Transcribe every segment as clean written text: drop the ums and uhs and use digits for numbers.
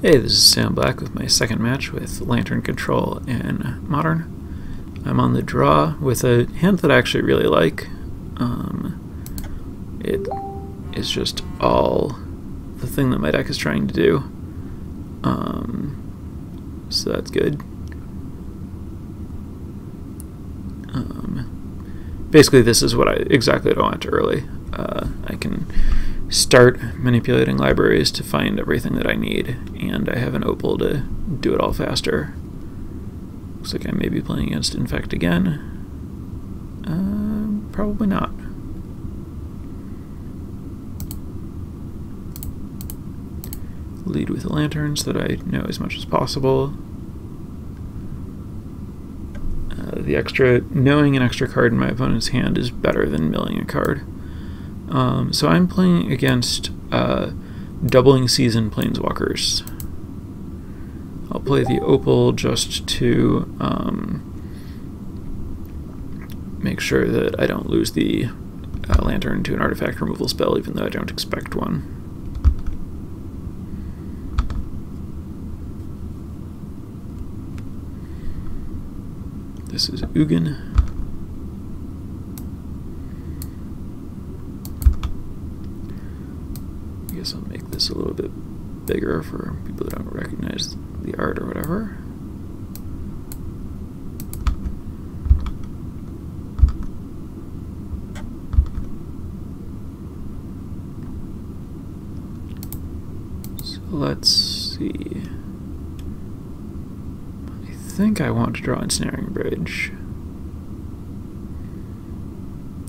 Hey, this is Sam Black with my second match with Lantern Control in Modern. I'm on the draw with a hand that I actually really like. It is just all the thing that my deck is trying to do. So that's good. Basically, this is what exactly what I want early. I can start manipulating libraries to find everything that I need, and I have an Opal to do it all faster. Looks like I may be playing against Infect again. Probably not. Lead with the lanterns so that I know as much as possible. Knowing an extra card in my opponent's hand is better than milling a card. So I'm playing against Doubling Season Planeswalkers. I'll play the Opal just to make sure that I don't lose the Lantern to an artifact removal spell, even though I don't expect one. This is Ugin. I guess I'll make this a little bit bigger for people that don't recognize the art or whatever. So let's see. I think I want to draw Ensnaring Bridge.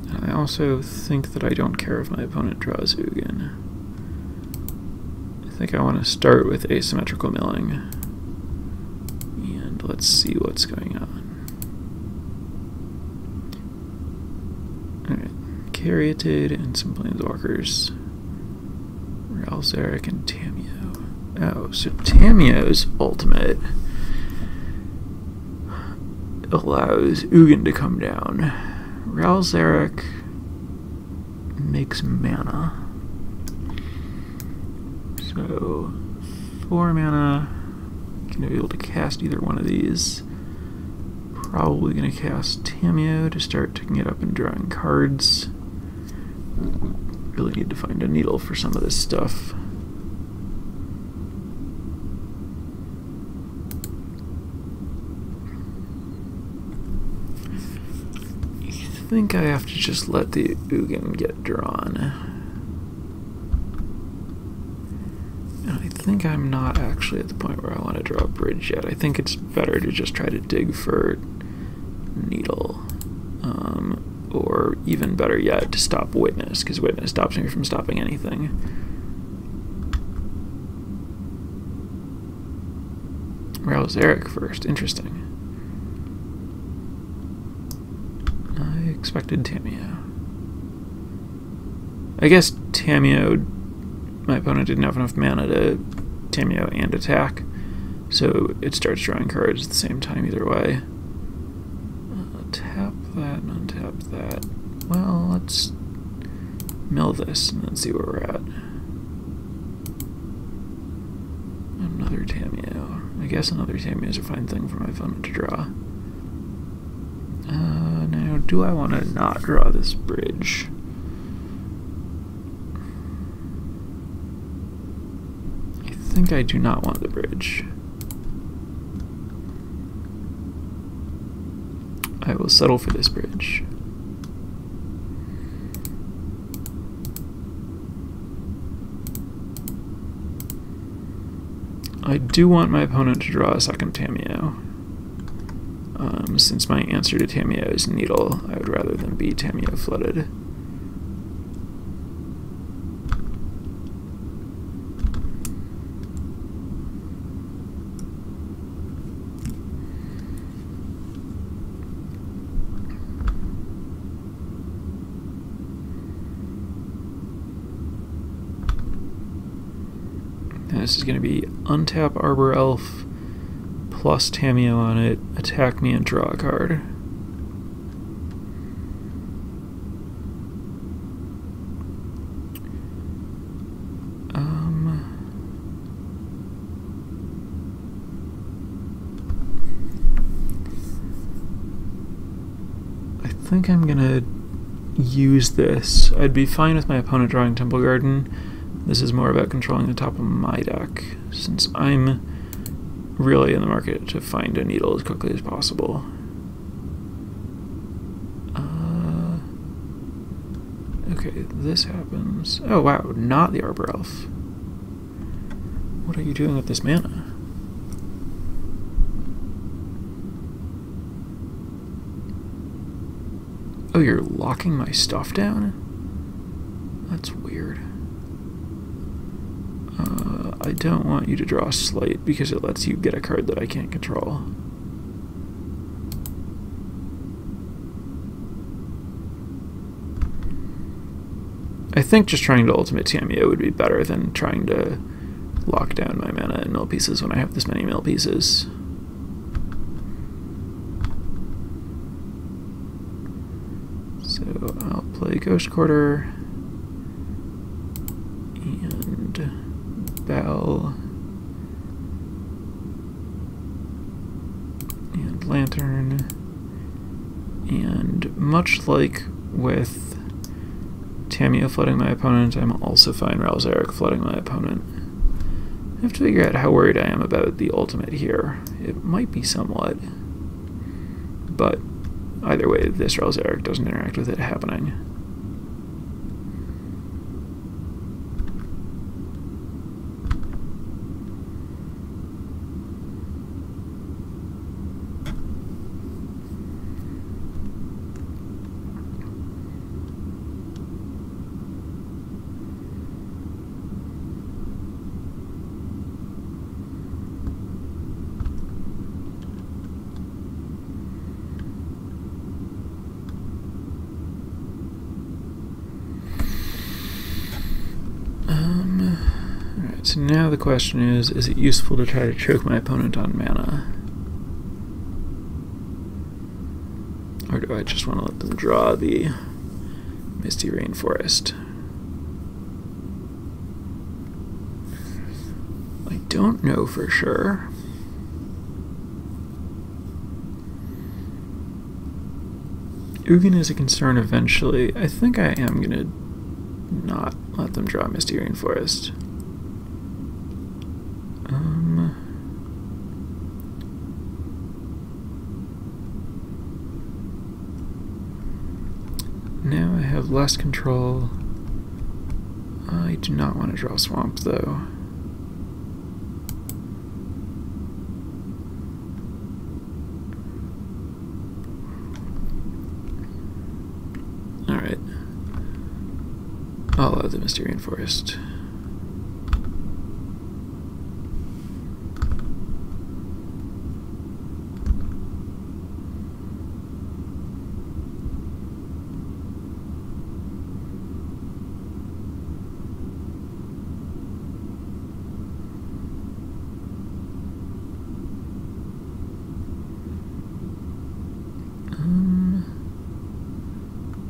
And I also think that I don't care if my opponent draws Ugin. I think I want to start with asymmetrical milling. And let's see what's going on. Alright, Caryatid and some Planeswalkers. Ral Zarek and Tamiyo. Oh, so Tamiyo's ultimate allows Ugin to come down. Ral Zarek makes mana. So 4 mana. Gonna be able to cast either one of these. Probably gonna cast Tamiyo to start taking it up and drawing cards. Really need to find a needle for some of this stuff. I think I have to just let the Ugin get drawn. And I think I'm not actually at the point where I want to draw a bridge yet. I think it's better to just try to dig for needle. Or even better yet, to stop Witness, because Witness stops me from stopping anything. Ral Zarek first, interesting. Expected Tamiyo. I guess Tamiyo, my opponent didn't have enough mana to Tamiyo and attack, so it starts drawing cards at the same time either way. Tap that and untap that. Well, let's mill this and then see where we're at. Another Tamiyo. I guess another Tamiyo is a fine thing for my opponent to draw. Now, do I want to not draw this bridge? I think I do not want the bridge. I will settle for this bridge. I do want my opponent to draw a second Tamiyo. Since my answer to Tamiyo is Needle, I would rather than be Tamiyo flooded. And this is going to be untap Arbor Elf, plus Tamiyo on it, attack me and draw a card. think I'm gonna use this. I'd be fine with my opponent drawing Temple Garden. This is more about controlling the top of my deck, since I'm really in the market to find a needle as quickly as possible. Okay, this happens. Oh wow, not the Arbor Elf. What are you doing with this mana? Oh, you're locking my stuff down? That's weird. I don't want you to draw Slight because it lets you get a card that I can't control. I think just trying to ultimate Tamiyo would be better than trying to lock down my mana and mill pieces when I have this many mill pieces. So I'll play Ghost Quarter and Bell and Lantern, and much like with Tamiyo flooding my opponent, I'm also fine Ralzeric flooding my opponent. I have to figure out how worried I am about the ultimate here. It might be somewhat, but either way, this Ralzeric doesn't interact with it happening. So now the question is it useful to try to choke my opponent on mana? Or do I just want to let them draw the Misty Rainforest? I don't know for sure. Ugin is a concern eventually. I think I am going to not let them draw Misty Rainforest. Now I have less control. I do not want to draw Swamp, though. Alright. I'll allow the Misty Rainforest.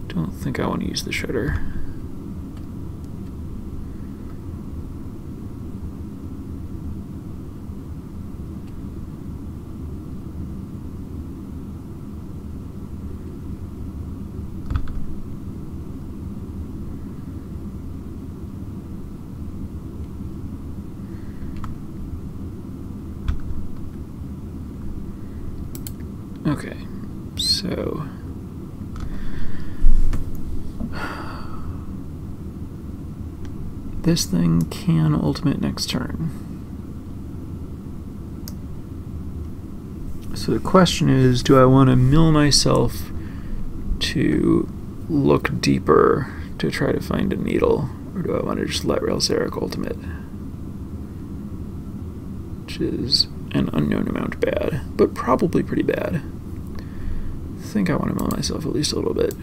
Don't think I want to use the Shredder. Okay, so this thing can ultimate next turn. So the question is, do I want to mill myself to look deeper to try to find a needle, or do I want to just let Ralzeric ultimate? Which is an unknown amount bad, but probably pretty bad. I think I want to mill myself at least a little bit.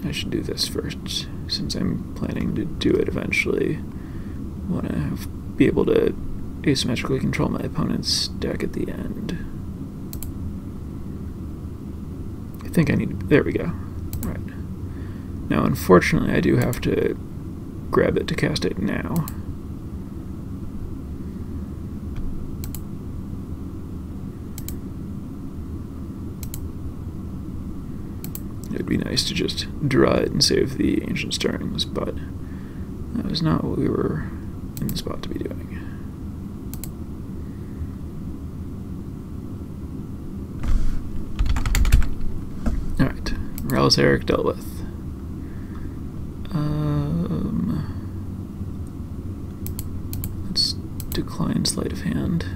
I should do this first, since I'm planning to do it eventually. I want to be able to asymmetrically control my opponent's deck at the end. I think I need... there we go. Right. Now, unfortunately, I do have to grab it to cast it now. It would be nice to just draw it and save the Ancient Stirrings, but that was not what we were in the spot to be doing. Alright, Rallis Eric dealt with. Let's decline Sleight of Hand.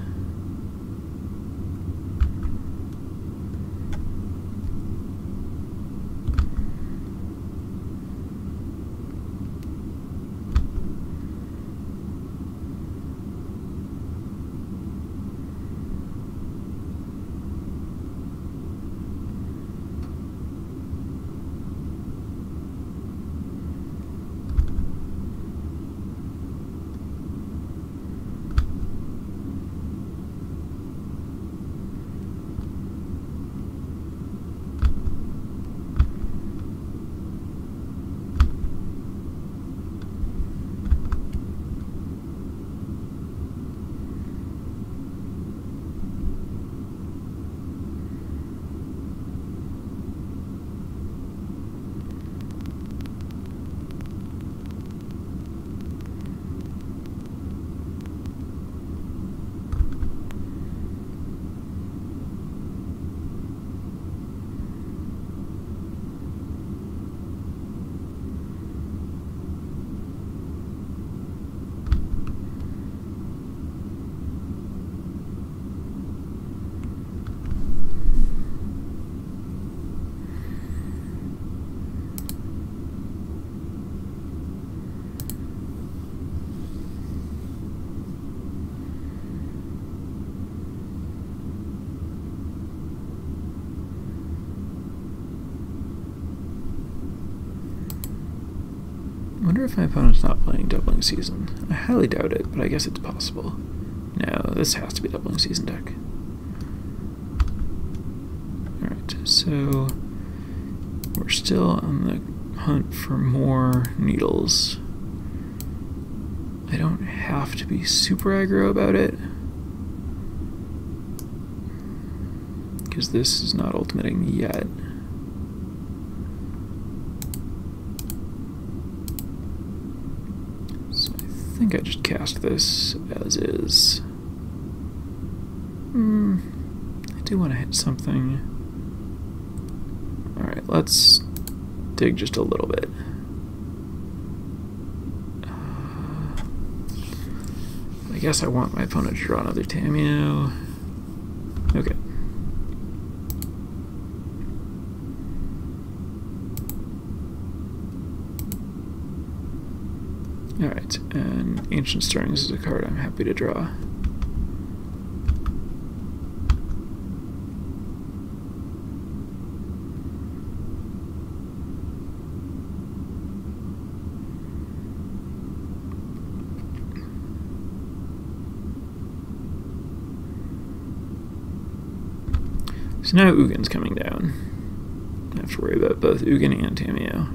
I wonder if my opponent's not playing Doubling Season. I highly doubt it, but I guess it's possible. No, this has to be Doubling Season deck. Alright, so we're still on the hunt for more needles. I don't have to be super aggro about it, because this is not ultimating yet. I think I just cast this as is. I do want to hit something. Alright, let's dig just a little bit. I guess I want my opponent to draw another Tamiyo. Okay. Alright, and Ancient Stirrings is a card I'm happy to draw. So now Ugin's coming down. I have to worry about both Ugin and Tamiyo.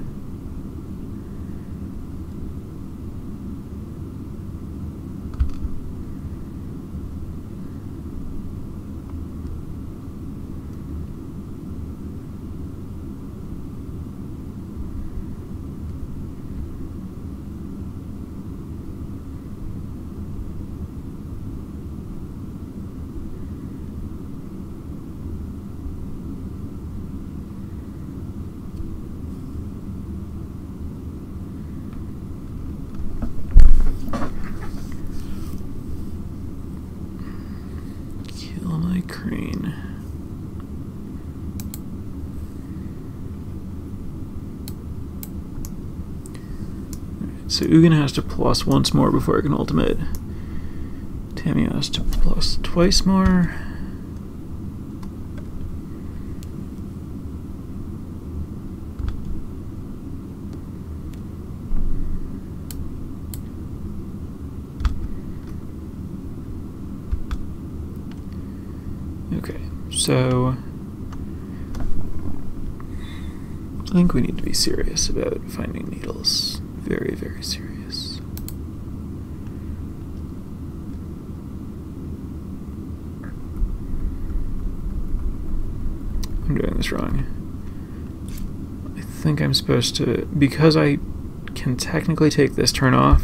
Crane. Right, so Ugin has to plus once more before it can ultimate. Tamiyo has to plus twice more. So think we need to be serious about finding needles. Very, very serious. I'm doing this wrong. I think I'm supposed to, because I can technically take this turn off,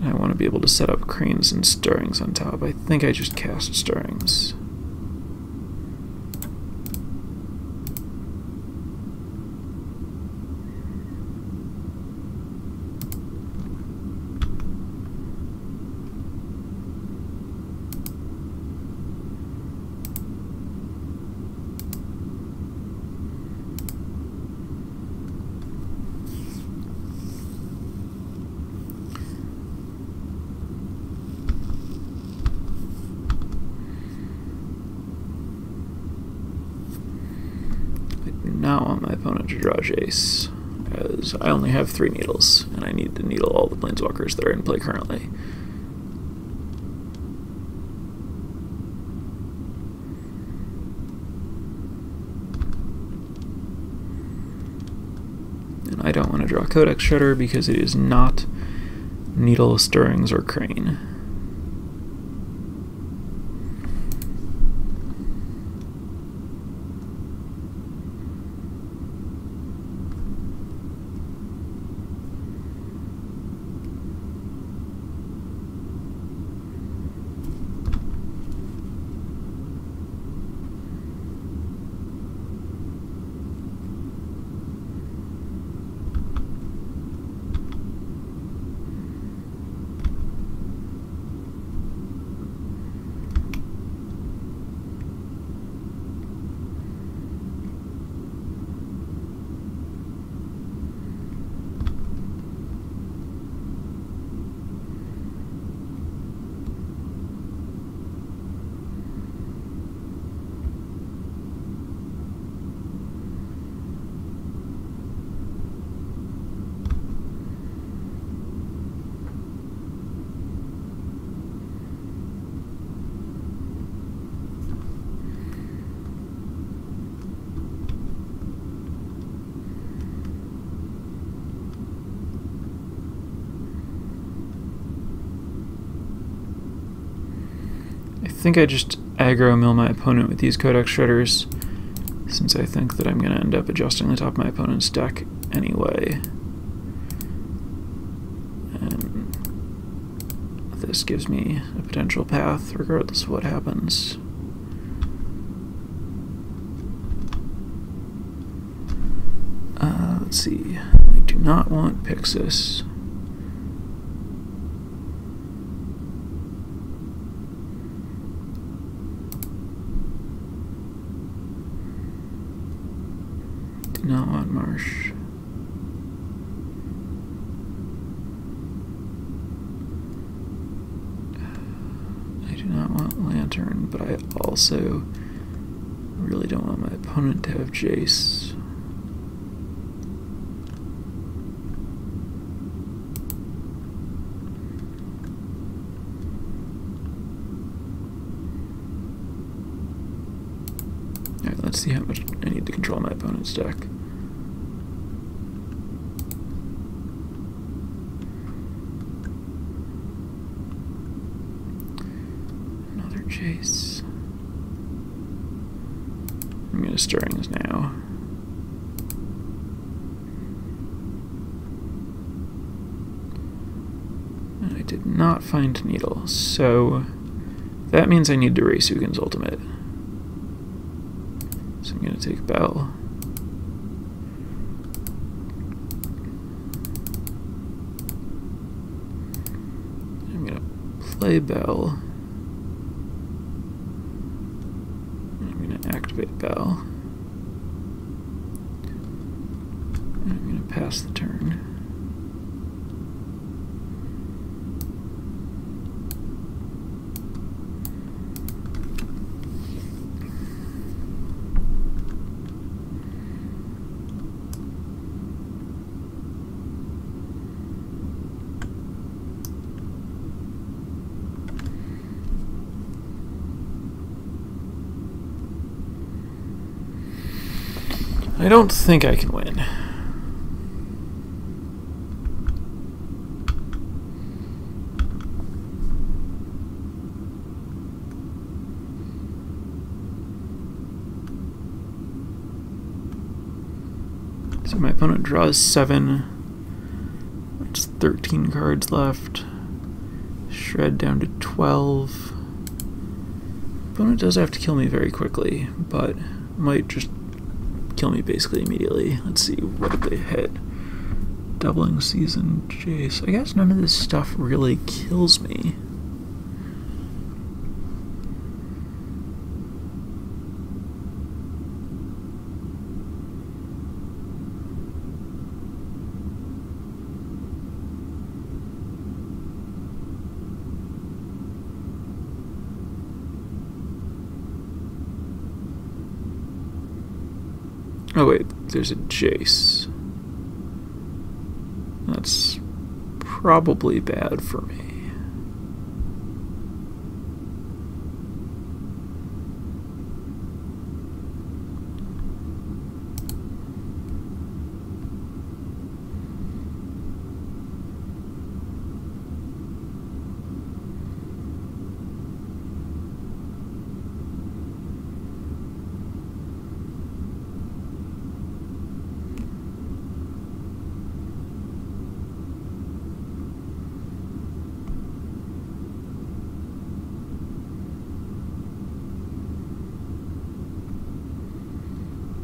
I want to be able to set up cranes and stirrings on top. I think I just cast stirrings. Now on my opponent to draw Jace, as I only have 3 needles, and I need to needle all the planeswalkers that are in play currently. And I don't want to draw Codex Shredder because it is not Needle, Stirrings, or Crane. I think I just aggro mill my opponent with these Codex Shredders, since I think that I'm going to end up adjusting the top of my opponent's deck anyway. And this gives me a potential path, regardless of what happens. Let's see. I do not want Pixis. Not want Marsh. I do not want Lantern, but I also really don't want my opponent to have Jace. Alright, let's see how much I need to control my opponent's deck. Jace. I'm going to Stirrings now. And I did not find Needle, so that means I need to raise Sugan's ultimate. So I'm going to take Bell. I'm going to play Bell. Activate Bell. And I'm going to pass the turn. I don't think I can win. So my opponent draws 7. That's 13 cards left. Shred down to 12. Opponent does have to kill me very quickly, but might just kill me basically immediately. Let's see, what did they hit? Doubling Season, Jace. I guess none of this stuff really kills me. Oh wait, there's a Jace. That's probably bad for me.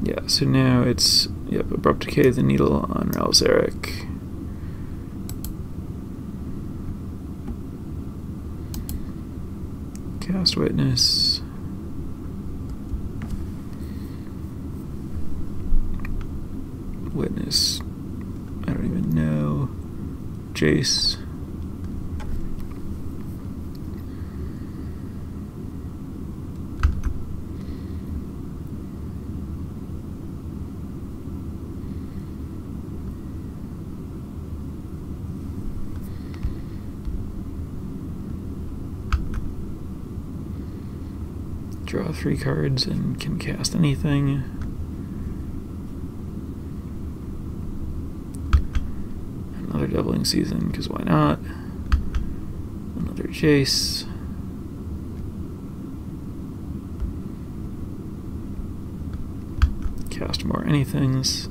Yeah, so now it's, yep, Abrupt Decay of the Needle on Ral Zarek. Cast Witness. Witness. I don't even know. Jace. Draw 3 cards and can cast anything. Another Doubling Season, because why not? Another Jace. Cast more anythings.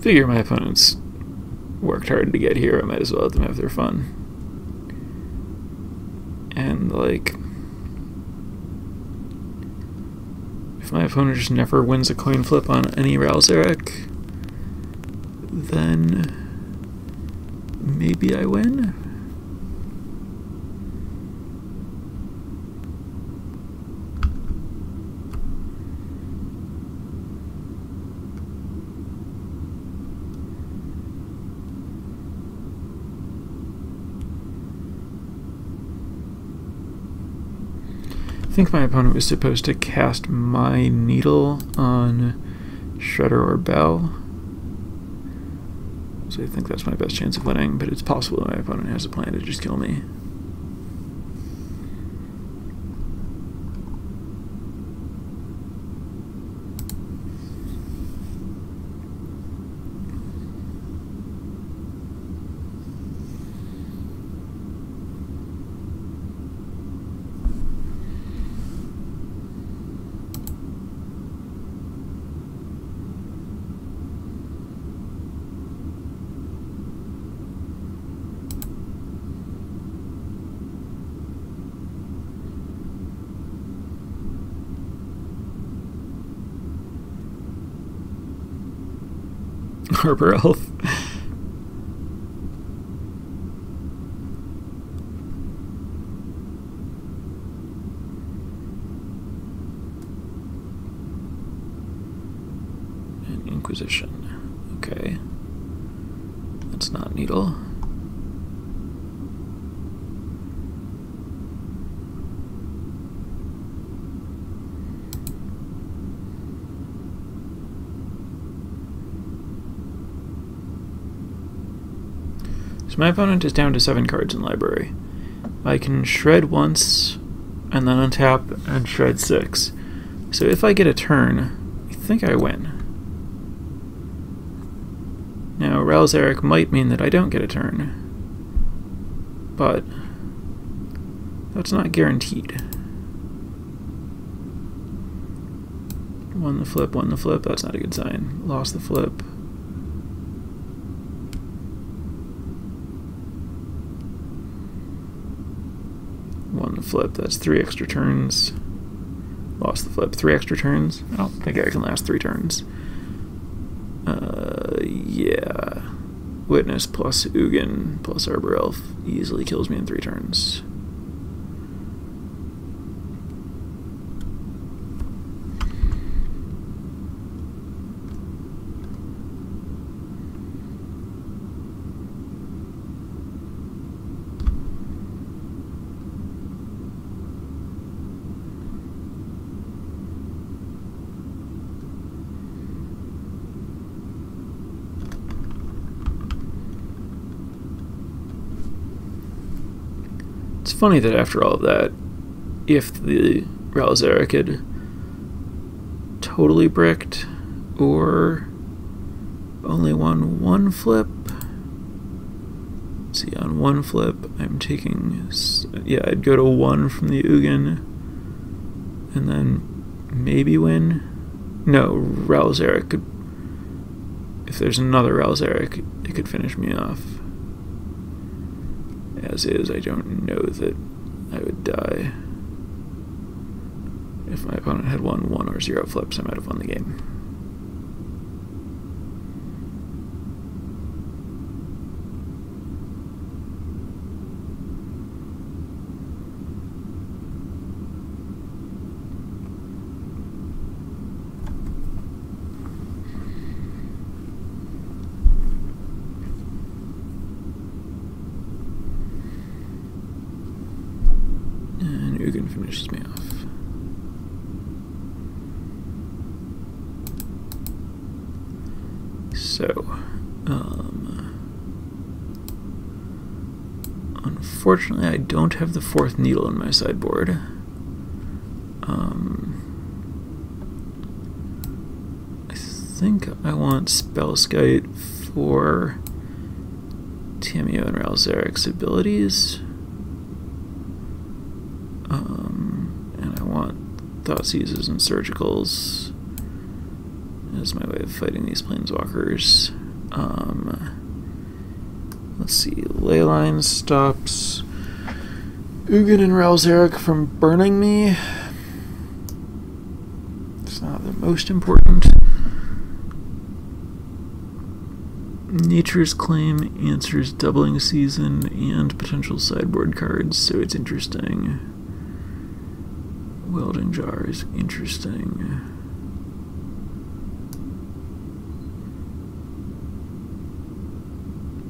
Figure my opponents worked hard to get here, I might as well let them have their fun. And, like, if my opponent just never wins a coin flip on any Ral Zarek, then maybe I win? I think my opponent was supposed to cast my Needle on Shredder or Bell. So I think that's my best chance of winning, but it's possible that my opponent has a plan to just kill me. Harbor Elf. And Inquisition. Okay. That's not Needle. So my opponent is down to 7 cards in library. I can shred once, and then untap and shred 6. So if I get a turn, I think I win. Now, Ral Zarek might mean that I don't get a turn, but that's not guaranteed. Won the flip, that's not a good sign. Lost the flip. Won the flip, that's 3 extra turns. Lost the flip, 3 extra turns. I don't think I can last 3 turns. Yeah. Witness plus Ugin plus Arbor Elf easily kills me in 3 turns. It's funny that after all of that, if the Ral Zarek had totally bricked or only won 1 flip. Let's see, on 1 flip, I'm taking, yeah, I'd go to 1 from the Ugin and then maybe win. No, Ral Zarek could, if there's another Ral Zarek, it could finish me off. As is, I don't know that I would die. If my opponent had won 1 or 0 flips, I might have won the game. Ugin finishes me off. So, unfortunately, I don't have the 4th needle in my sideboard. I think I want Spellskite for Tamiyo and Ral Zarek's abilities. And I want Thoughtseizes and Surgicals as my way of fighting these planeswalkers. Let's see, Leyline stops Ugin and Ral Zarek from burning me. It's not the most important. Nature's Claim answers Doubling Season and potential sideboard cards, so it's interesting. Welding Jar is interesting.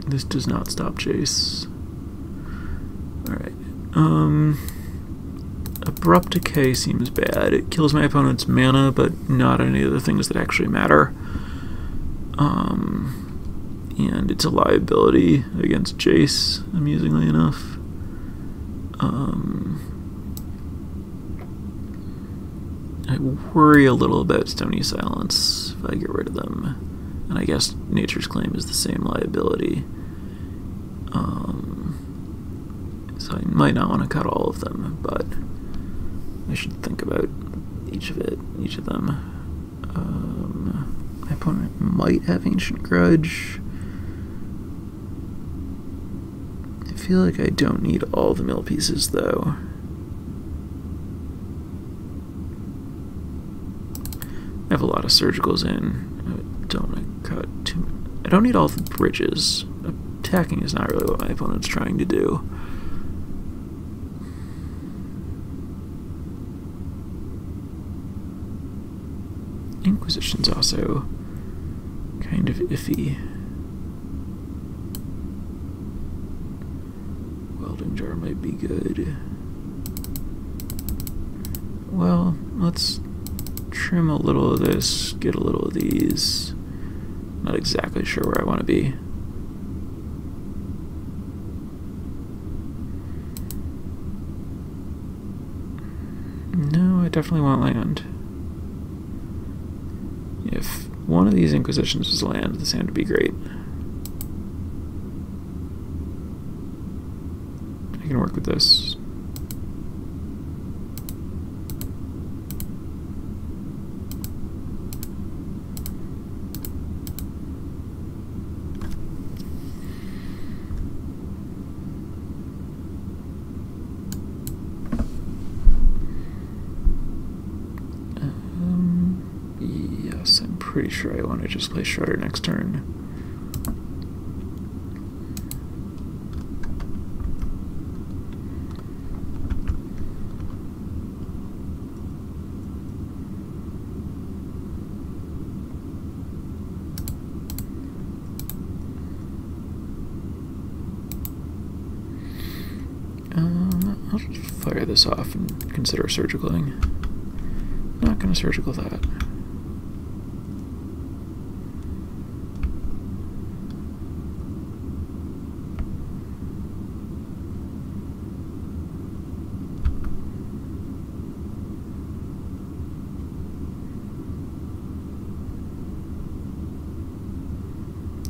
This does not stop Jace. Alright. Abrupt Decay seems bad. It kills my opponent's mana, but not any of the things that actually matter. And it's a liability against Jace, amusingly enough. I worry a little about Stony Silence if I get rid of them. And I guess Nature's Claim is the same liability. So I might not want to cut all of them, but I should think about each of them. My opponent might have Ancient Grudge. I feel like I don't need all the mill pieces, though. I have a lot of Surgicals in. I don't want to cut too much. I don't need all the bridges. Attacking is not really what my opponent's trying to do. Inquisition's also kind of iffy. Welding Jar might be good. Well, let's trim a little of this, get a little of these. Not exactly sure where I want to be. definitely want land. If one of these Inquisitions is land, this hand would be great. I can work with this. Yes, I'm pretty sure I want to just play Shredder next turn. I'll just fire this off and consider surgicaling. Not gonna surgical that.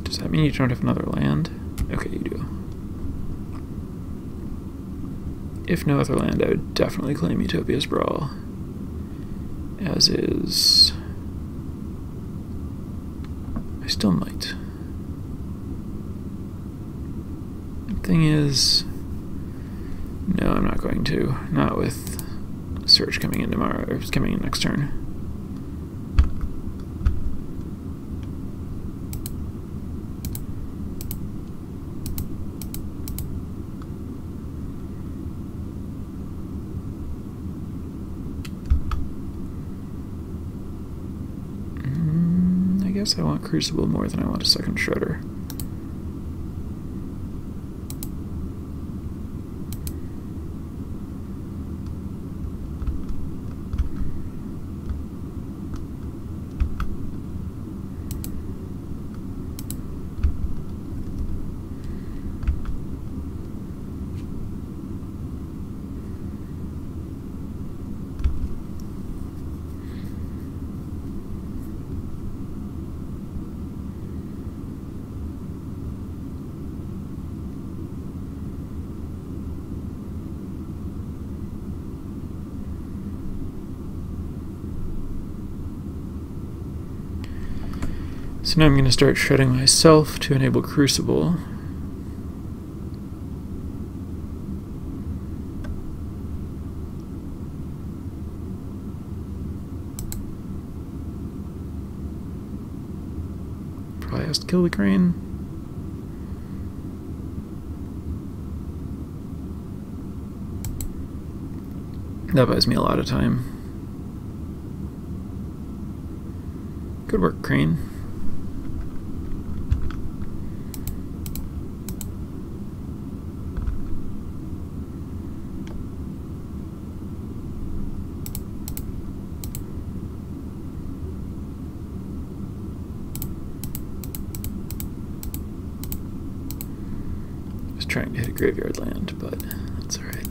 Does that mean you don't have another land? Okay, you do. If no other land, I would definitely claim Utopia's Brawl. As is... I still might. Thing is... No, I'm not going to. Not with Surge coming in tomorrow, or coming in next turn. I want Crucible more than I want a second Shredder. So now I'm going to start shredding myself to enable Crucible. Probably has to kill the crane. That buys me a lot of time. Good work, crane. Trying to hit a graveyard land, but that's alright.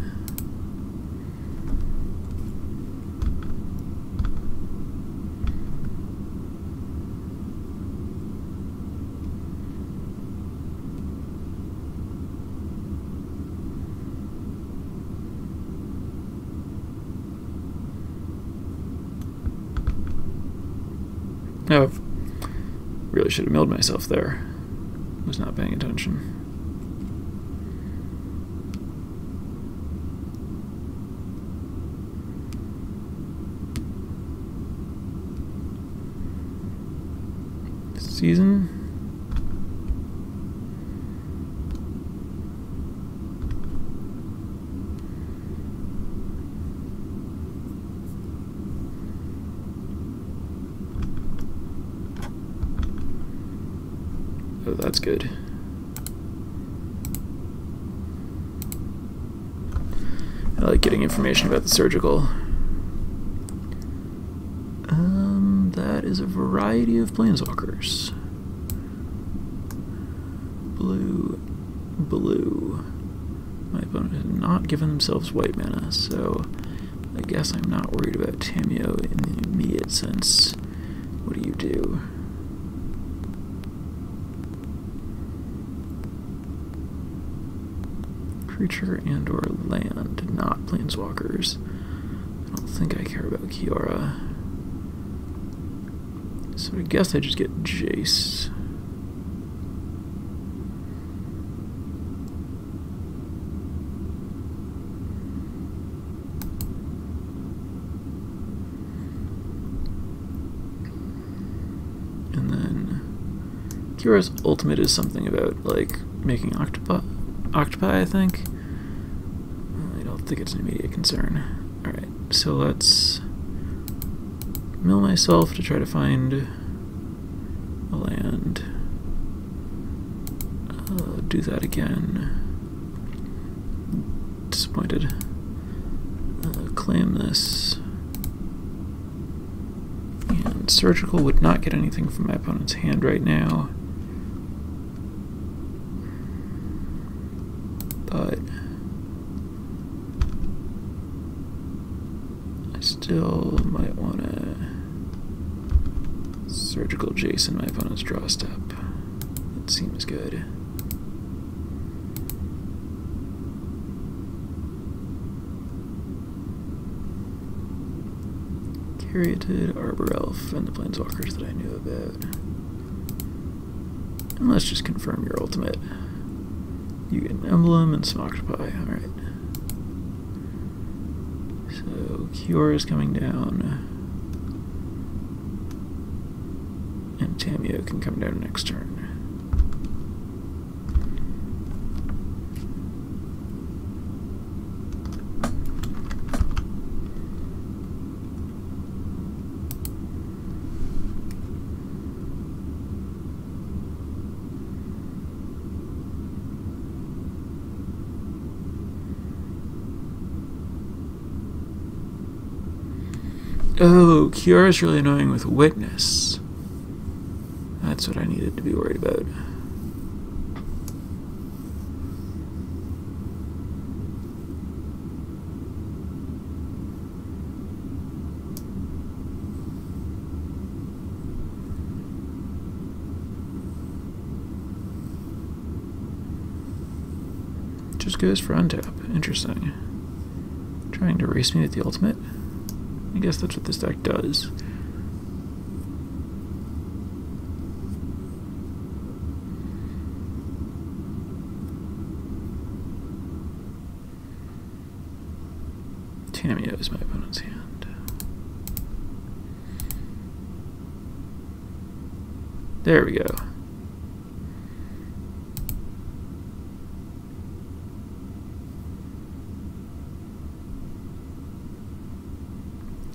Oh, really should have milled myself there. Was not paying attention. Season. Oh, that's good. I like getting information about the surgical. That is a variety of planeswalkers. Blue. My opponent has not given themselves white mana, so I guess I'm not worried about Tamiyo in the immediate sense. What do you do? Creature and or land, not planeswalkers. I don't think I care about Kiora. So I guess I just get Jace. And then Kiora's ultimate is something about like making octopi, I think. I don't think it's an immediate concern. Alright, so let's mill myself to try to find a land. Do that again. Disappointed. Claim this. And Surgical would not get anything from my opponent's hand right now. But I still might want to Surgical Jason my opponent's draw step. It seems good. Caryatid, Arbor Elf, and the Planeswalkers that I knew about. And let's just confirm your ultimate. You get an emblem and some octopi, alright. So Kiora is coming down. And Tamiyo can come down next turn. Oh, Kiora's really annoying with Witness. That's what I needed to be worried about. Just goes for untap. Interesting. Trying to race me with the ultimate? I guess that's what this deck does. Tamiyo is my opponent's hand. There we go.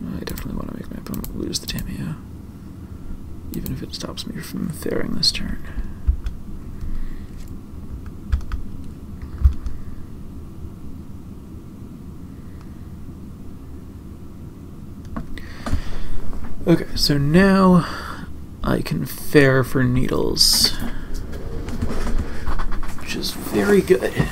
I definitely want to make my opponent lose the Tamiyo, even if it stops me from faring this turn. Okay, so now I can fare for Needles, which is very good.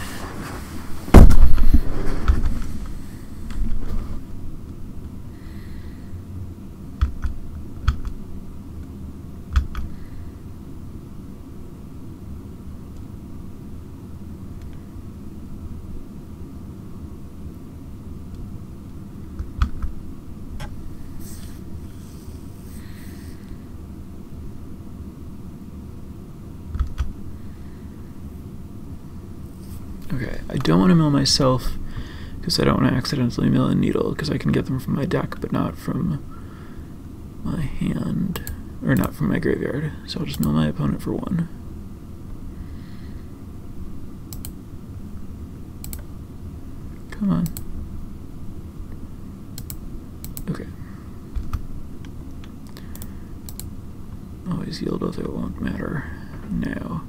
Okay, I don't want to mill myself because I don't want to accidentally mill a Needle because I can get them from my deck but not from my hand, or not from my graveyard. So I'll just mill my opponent for 1. Come on. Okay. Always yield, although it won't matter now.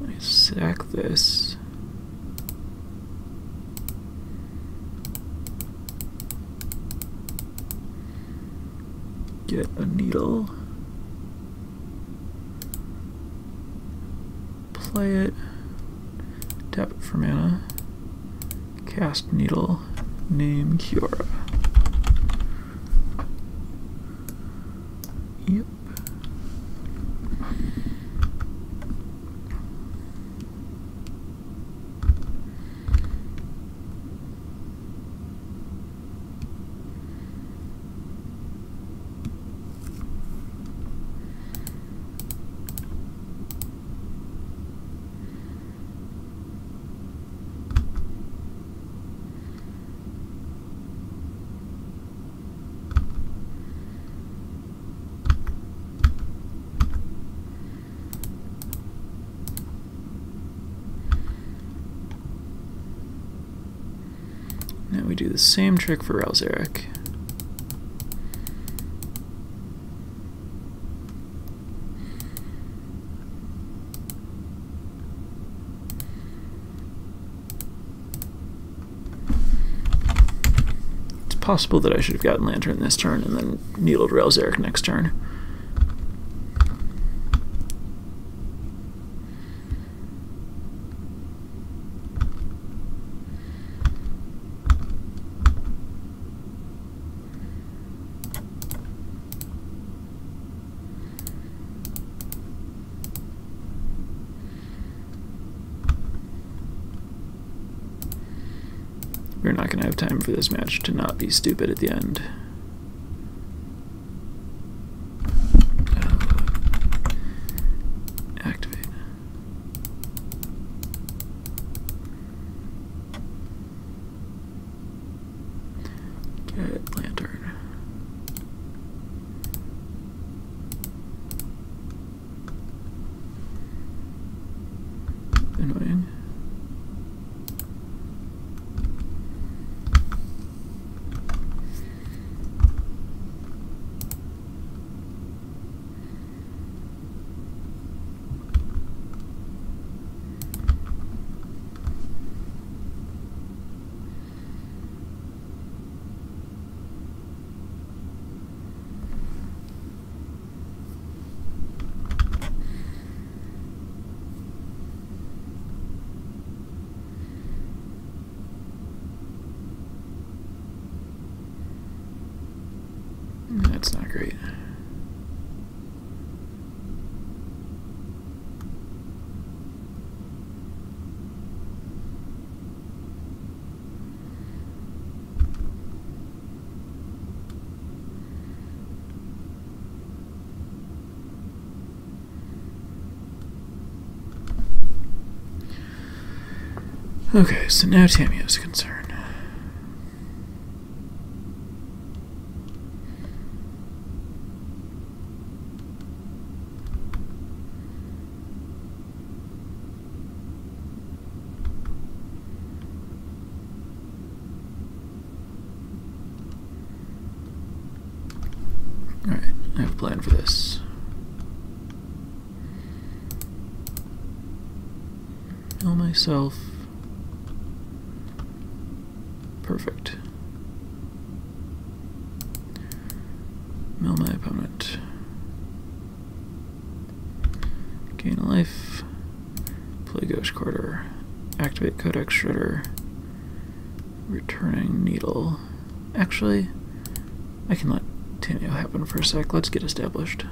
I sack this. Get a Needle. Play it. Tap it for mana. Cast Needle. Name Kiora. we do the same trick for Ralzeric. It's possible that I should have gotten Lantern this turn and then needled Ralzeric next turn. We're not going to have time for this match to not be stupid at the end. Activate. Get Lantern. Annoying. That's not great. Okay, so now Tamiyo's concerned. Alright, I have a plan for this. Heal myself. Perfect. Mill my opponent. Gain a life. Play Ghost Quarter. Activate Codex Shredder. Returning Needle. Actually, I can let Tamiyo happen for a sec. Let's get established.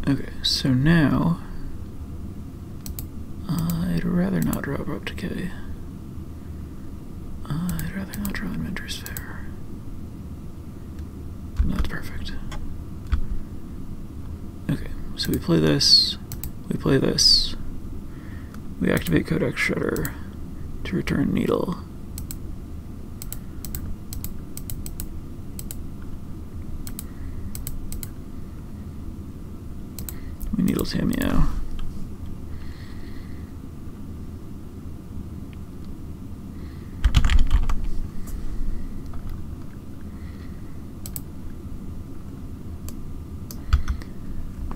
Okay, so now I'd rather not draw Abrupt Decay. I'd rather not draw Inventor's Fair. That's perfect. Okay, so we play this, we play this, we activate Codex Shredder to return Needle. We Needle Tamiyo.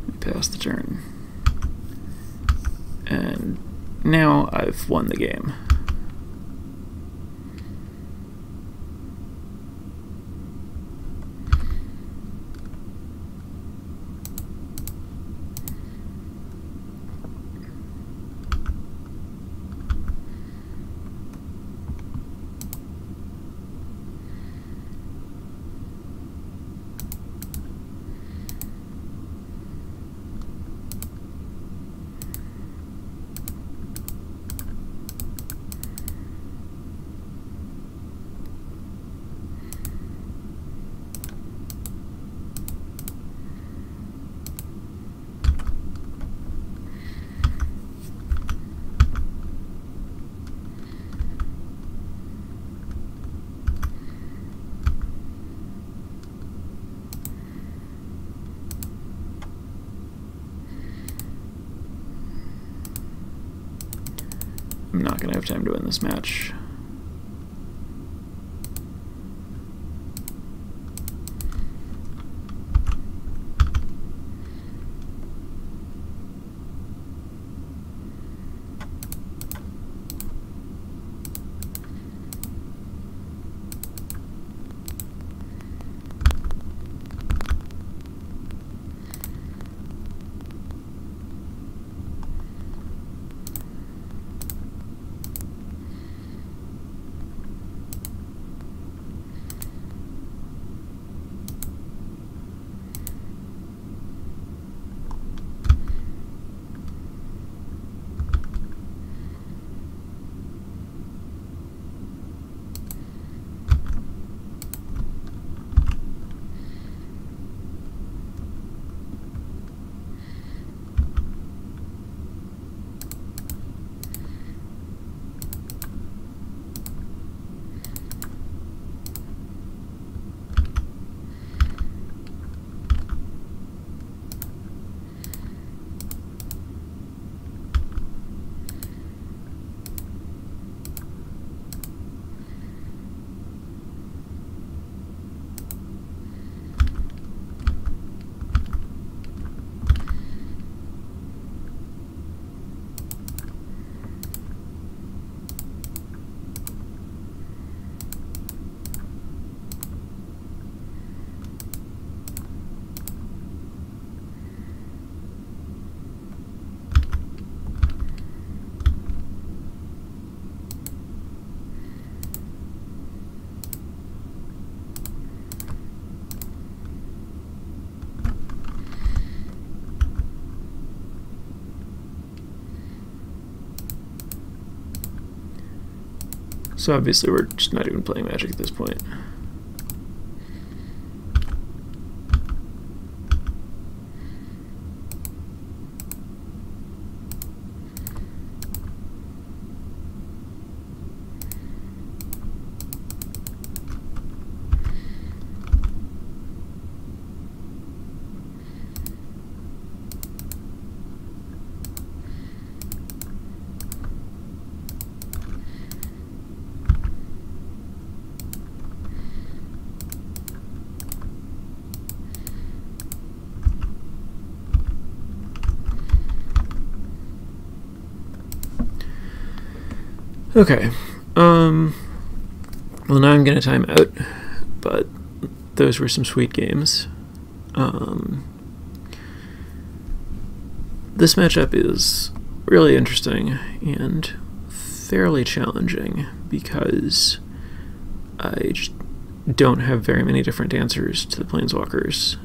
We pass the turn. And now I've won the game. I'm not going to have time to win this match. So obviously we're just not even playing Magic at this point. Okay, well now I'm gonna time out, but those were some sweet games. This matchup is really interesting and fairly challenging because I just don't have very many different answers to the Planeswalkers.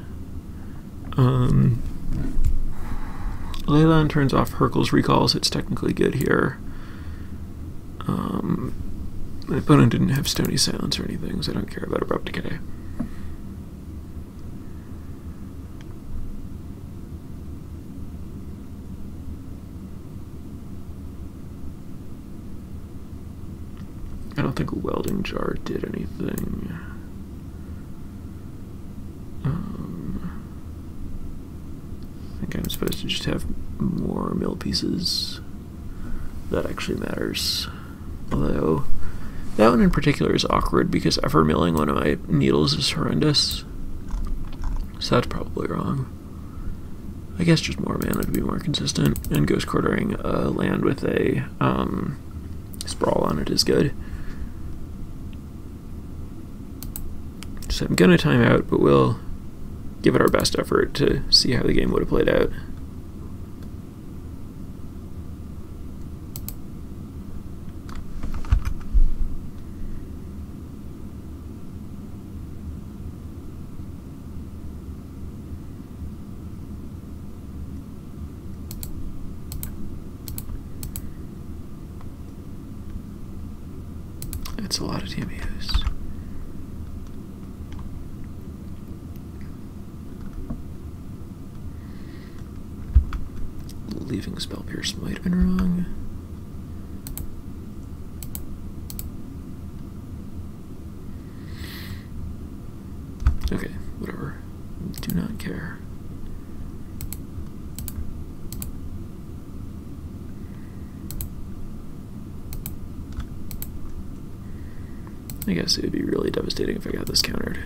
Leyline turns off Hurkyl's Recalls, it's technically good here. My opponent didn't have Stony Silence or anything, so I don't care about Abrupt Decay. I don't think Welding Jar did anything. I think I'm supposed to just have more mill pieces. That actually matters. Although, that one in particular is awkward because ever milling one of my needles is horrendous. So that's probably wrong. I guess just more mana to be more consistent, and Ghost Quartering a land with a Sprawl on it is good. So I'm going to time out, but we'll give it our best effort to see how the game would have played out. That's a lot of TMUs. Leaving Spell Pierce might have been wrong. Okay, whatever. Do not care. I guess it would be really devastating if I got this countered.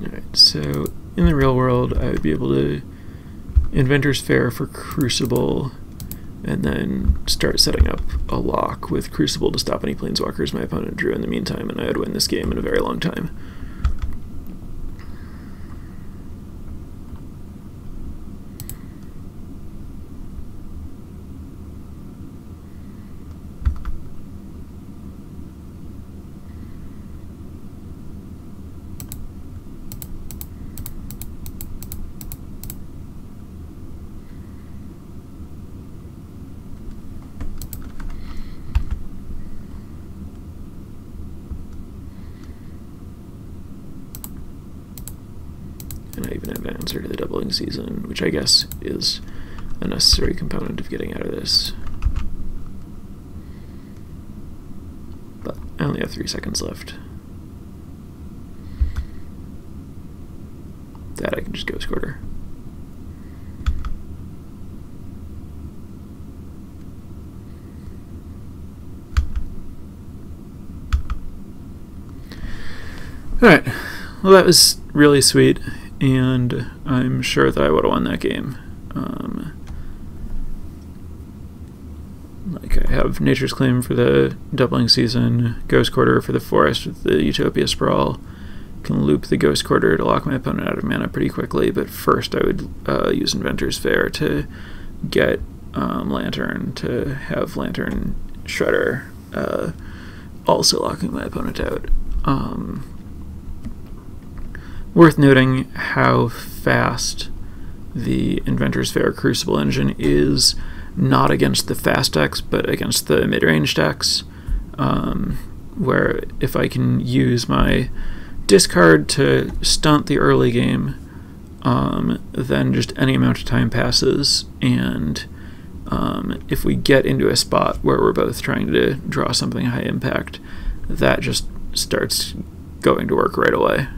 Alright, so in the real world, I would be able to Inventor's Fair for Crucible, and then start setting up a lock with Crucible to stop any Planeswalkers my opponent drew in the meantime, and I would win this game in a very long time. And I even have an answer to the Doubling Season, which I guess is a necessary component of getting out of this. But I only have 3 seconds left. That I can just Ghost Quarter. Alright, well that was really sweet, and I'm sure that I would have won that game. Like, I have Nature's Claim for the Doubling Season, Ghost Quarter for the Forest with the Utopia Sprawl. Can loop the Ghost Quarter to lock my opponent out of mana pretty quickly, but first I would use Inventor's Fair to get Lantern, to have Lantern Shredder also locking my opponent out. Worth noting how fast the Inventor's Fair Crucible engine is, not against the fast decks, but against the mid-range decks, where if I can use my discard to stunt the early game, then just any amount of time passes, and if we get into a spot where we're both trying to draw something high impact, that just starts going to work right away.